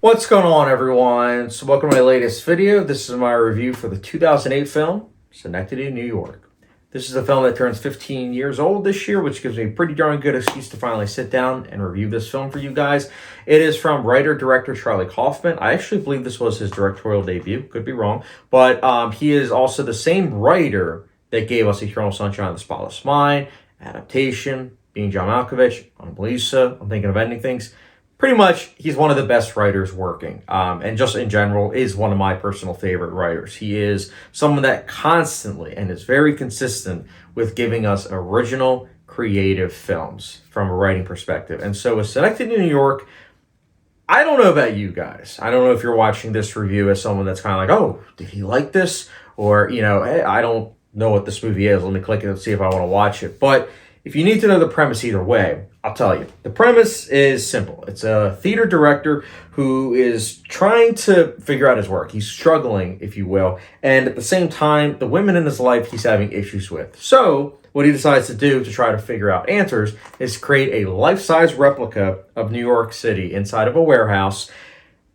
What's going on, everyone? So welcome to my latest video. This is my review for the 2008 film, Synecdoche, New York. This is a film that turns 15 years old this year, which gives me a pretty darn good excuse to finally sit down and review this film for you guys. It is from writer-director Charlie Kaufman. I actually believe this was his directorial debut. Could be wrong. But he is also the same writer that gave us Eternal Sunshine of the Spotless Mind, Adaptation, Being John Malkovich, Anomalisa, I'm thinking of ending things. Pretty much, he's one of the best writers working, and just in general, is one of my personal favorite writers. He is someone that constantly and is very consistent with giving us original, creative films from a writing perspective. And so with Synecdoche, New York, I don't know about you guys. I don't know if you're watching this review as someone that's kind of like, oh, did he like this? Or, hey, I don't know what this movie is. Let me click it and see if I want to watch it. But if you need to know the premise either way, I'll tell you. The premise is simple. It's a theater director who is trying to figure out his work. He's struggling, if you will. And at the same time, the women in his life he's having issues with. So what he decides to do to try to figure out answers is create a life-size replica of New York City inside of a warehouse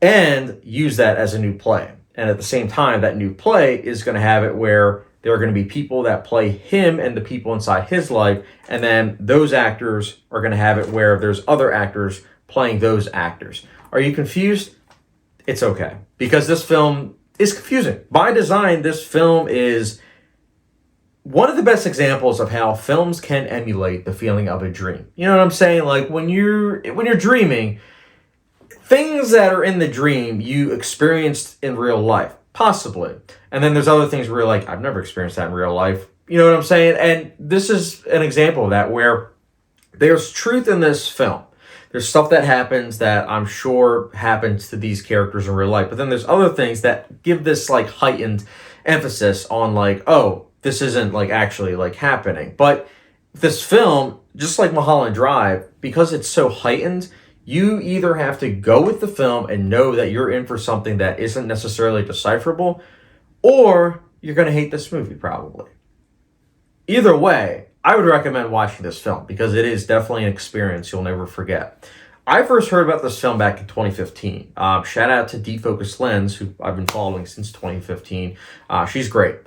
and use that as a new play. And at the same time, that new play is going to have it where there are going to be people that play him and the people inside his life, and then those actors are going to have it where there's other actors playing those actors. Are you confused? It's okay, because this film is confusing. By design, this film is one of the best examples of how films can emulate the feeling of a dream. You know what I'm saying? Like when you're dreaming, things that are in the dream you experienced in real life. Possibly. And then there's other things where you're like, I've never experienced that in real life. You know what I'm saying? And this is an example of that, where there's truth in this film. There's stuff that happens that I'm sure happens to these characters in real life. But then there's other things that give this like heightened emphasis on like, oh, this isn't like actually like happening. But this film, just like Mulholland Drive, because it's so heightened, you either have to go with the film and know that you're in for something that isn't necessarily decipherable, or you're going to hate this movie probably. Either way, I would recommend watching this film because it is definitely an experience you'll never forget. I first heard about this film back in 2015. Shout out to Defocus Lens, who I've been following since 2015. She's great.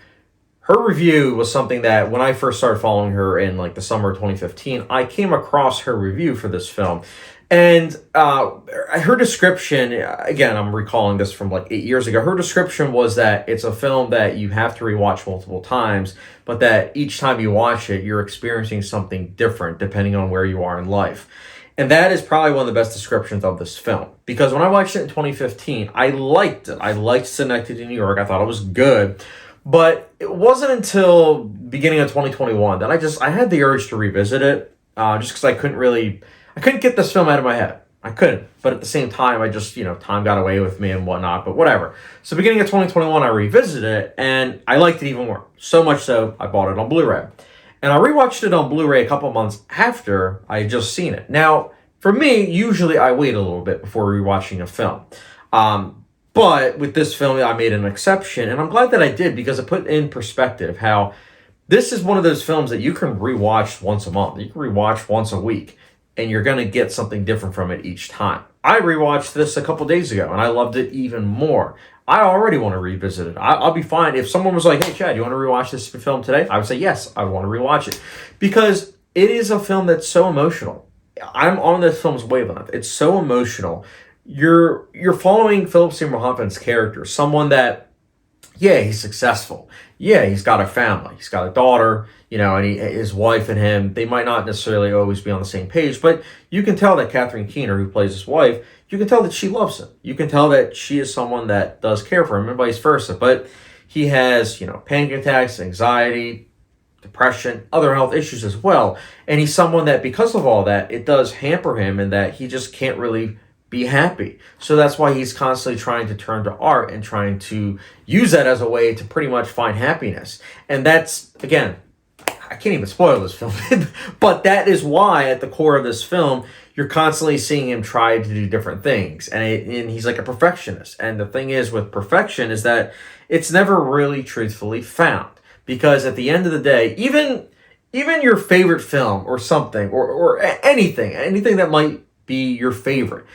Her review was something that when I first started following her in like the summer of 2015, I came across her review for this film. And her description, again, I'm recalling this from like 8 years ago. Her description was that it's a film that you have to rewatch multiple times, but that each time you watch it, you're experiencing something different depending on where you are in life. And that is probably one of the best descriptions of this film. Because when I watched it in 2015, I liked it. I liked Synecdoche, New York. I thought it was good. But it wasn't until beginning of 2021 that I had the urge to revisit it, just because I couldn't get this film out of my head. I couldn't. But at the same time, I just, time got away with me and whatnot, but whatever. So beginning of 2021, I revisited it, and I liked it even more. So much so, I bought it on Blu-ray. And I rewatched it on Blu-ray a couple months after I had just seen it. Now, for me, usually I wait a little bit before rewatching a film. But with this film, I made an exception, and I'm glad that I did because it put in perspective how this is one of those films that you can rewatch once a month. You can rewatch once a week, and you're going to get something different from it each time. I rewatched this a couple days ago, and I loved it even more. I already want to revisit it. I'll be fine. If someone was like, hey, Chad, you want to rewatch this film today? I would say, yes, I want to rewatch it. Because it is a film that's so emotional. I'm on this film's wavelength. It's so emotional. You're following Philip Seymour Hoffman's character, someone that, yeah, he's successful. Yeah, he's got a family. He's got a daughter, and his wife and him, they might not necessarily always be on the same page, but you can tell that Catherine Keener, who plays his wife, you can tell that she loves him. You can tell that she is someone that does care for him and vice versa. But he has, panic attacks, anxiety, depression, other health issues as well. And he's someone that, because of all that, it does hamper him and that he just can't really be happy. So that's why he's constantly trying to turn to art and trying to use that as a way to pretty much find happiness. And that's, again, I can't even spoil this film, but that is why at the core of this film, you're constantly seeing him try to do different things. And he's like a perfectionist. And the thing is with perfection is that it's never really truthfully found. Because at the end of the day, even your favorite film or something, or anything that might be your favorite,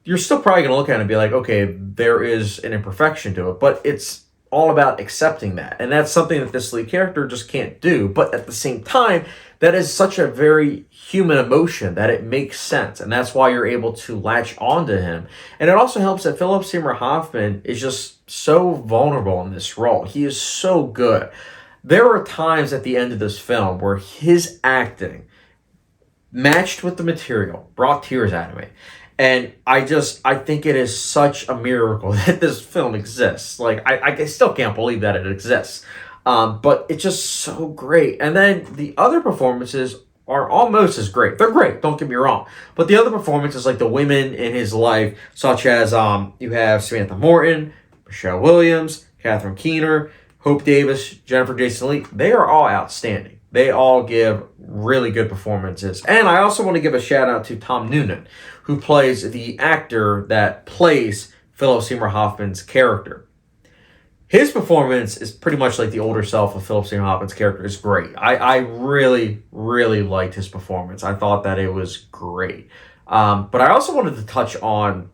you're still probably going to look at it and be like, okay, there is an imperfection to it, but it's all about accepting that. And that's something that this lead character just can't do. But at the same time, that is such a very human emotion that it makes sense. And that's why you're able to latch onto him. And it also helps that Philip Seymour Hoffman is just so vulnerable in this role. He is so good. There are times at the end of this film where his acting, matched with the material, brought tears out of me. And I think it is such a miracle that this film exists. Like, I still can't believe that it exists. But it's just so great. And then the other performances are almost as great. They're great, don't get me wrong. But the other performances, like the women in his life, such as you have Samantha Morton, Michelle Williams, Catherine Keener, Hope Davis, Jennifer Jason Leigh, they are all outstanding. They all give really good performances. And I also want to give a shout out to Tom Noonan, who plays the actor that plays Philip Seymour Hoffman's character. His performance is pretty much like the older self of Philip Seymour Hoffman's character. It's great. I really, really liked his performance. I thought that it was great. But I also wanted to touch on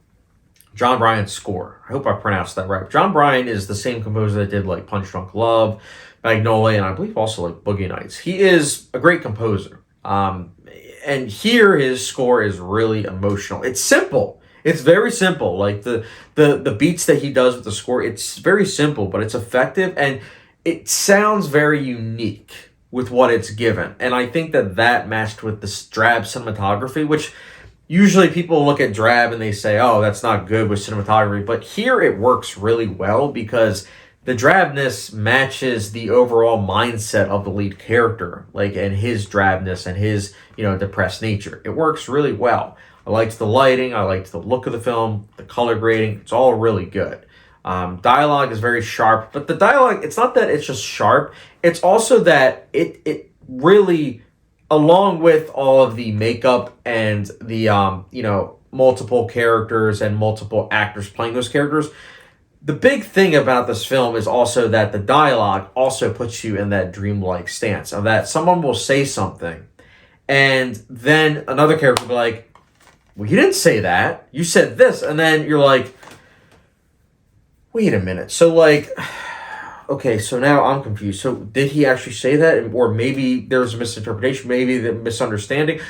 John Bryan's score. I hope I pronounced that right. John Bryan is the same composer that did like Punch Drunk Love, Magnolia, and I believe also like Boogie Nights. He is a great composer. And here his score is really emotional. It's simple. It's very simple. Like the beats that he does with the score, it's very simple, but it's effective and it sounds very unique with what it's given. And I think that matched with the drab cinematography, which usually people look at drab and they say, oh, that's not good with cinematography. But here it works really well because the drabness matches the overall mindset of the lead character, like, and his drabness and his, depressed nature. It works really well. I liked the lighting. I liked the look of the film, the color grading. It's all really good. Dialogue is very sharp, but the dialogue, it's not that it's just sharp. It's also that it really, along with all of the makeup and the, multiple characters and multiple actors playing those characters, the big thing about this film is also that the dialogue also puts you in that dreamlike stance of that someone will say something and then another character will be like, well, you didn't say that. You said this. And then you're like, wait a minute. So like, okay, so now I'm confused. So did he actually say that? Or maybe there's a misinterpretation, maybe the misunderstanding.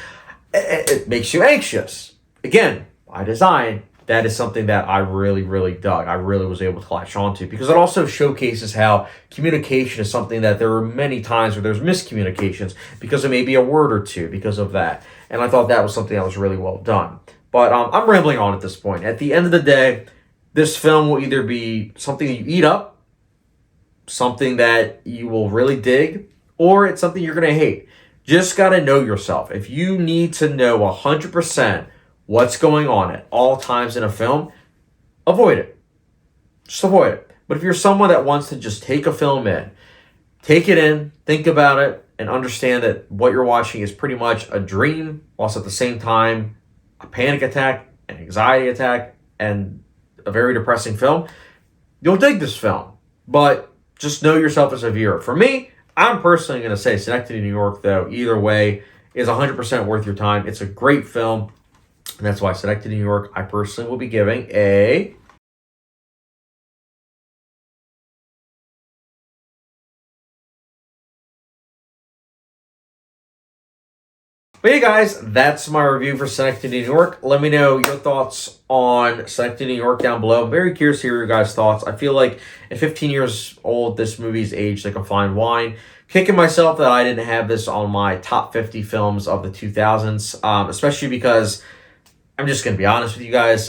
It makes you anxious. Again, by design, that is something that I really, really dug. I really was able to latch onto because it also showcases how communication is something that there are many times where there's miscommunications because of maybe a word or two because of that. And I thought that was something that was really well done. But I'm rambling on at this point. At the end of the day, this film will either be something that you eat up, something that you will really dig, or it's something you're going to hate. Just got to know yourself. If you need to know 100% what's going on at all times in a film, avoid it. Just avoid it. But if you're someone that wants to just take a film in, take it in, think about it, and understand that what you're watching is pretty much a dream, whilst at the same time a panic attack, an anxiety attack, and a very depressing film, you'll dig this film. But just know yourself as a viewer. For me, I'm personally going to say Synecdoche, New York, though, either way, is 100% worth your time. It's a great film. And that's why Synecdoche, New York, I personally will be giving a... But hey guys, that's my review for Synecdoche, New York. Let me know your thoughts on Synecdoche, New York down below. I'm very curious to hear your guys' thoughts. I feel like at 15 years old, this movie's aged like a fine wine. Kicking myself that I didn't have this on my top 50 films of the 2000s, especially because I'm just going to be honest with you guys.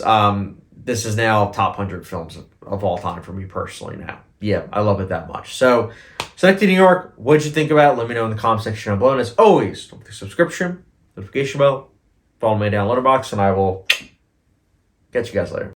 This is now top 100 films of all time for me personally now. Yeah, I love it that much. So, Synecdoche, New York, what did you think about it? Let me know in the comment section down below. And as always, don't forget the subscription, notification bell, follow me down Letterboxd, and I will catch you guys later.